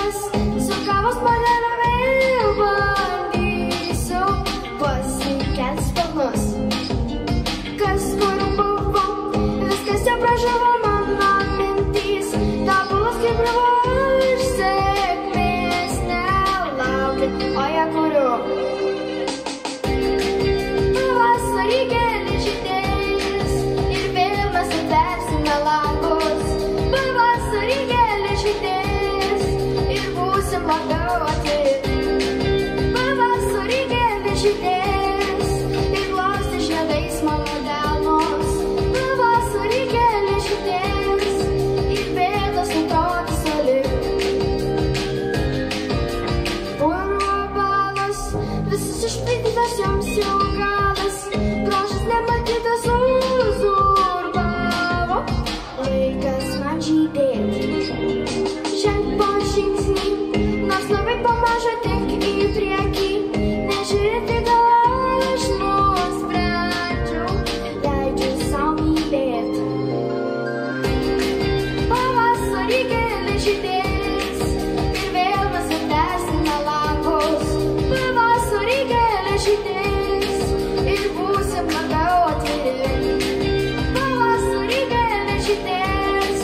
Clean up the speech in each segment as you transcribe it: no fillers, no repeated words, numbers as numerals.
kavos, su kavos puodeliu vėl bandysiu pasikelt sparnus. Kas kur buvo, viskas jau pražuvo mano mintys, tabulas kaip buvo iš sėkmės nelaukia, o ją kuriu. Pavasarį gėlės žydės ir vėl mes atversime langus. Pavasarį gėlės žydės ir būsim labiau atviri. Pavasarį gėlės žydės ir glostys žiedais mano delnus. Pavasarį gėlės žydės ir bėdos nutokys toli. Oro balas, visas išpildytas joms jau galas, grožis nematytas uzurpavo laikas man žydėti. Ženk po žingsnį, nors labai pamažu tik į priekį, nežiūrėti gal aš nusprendžiau, leidžiu sau mylėti. Pavasarį gėlės žydės ir vėl mes atversime langus. Pavasarį gėlės žydės ir būsim labiau atviri. Pavasarį gėlės žydės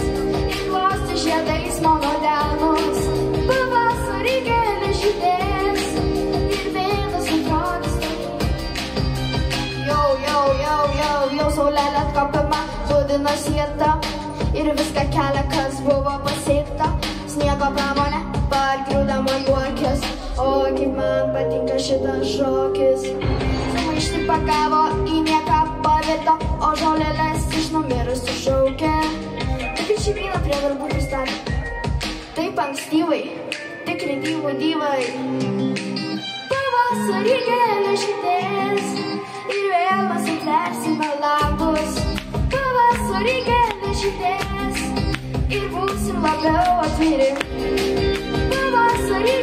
ir glostys žiedais mano delnus. Pavasarį gėlės žydės ir vėjas atrodys toli. Jau saulelė atkopima, būdina sieta ir viską kelia, kas buvo pasiekta. Sniego pramonė pargriūdama juokės, o kaip man patinka šitas šokis. Sumaištį pagavo, į nieką pavirto, o žolėlės iš numirusių šaukė. Tik šį vyną prie darbų pristatė, taip ankstyvai, tikri dyvų dyvai. Pavasarį gėlės žydės ir vėl mes atversime langus. Pavasarį gėlės žydės ir būsim labiau atviri. Pavasarį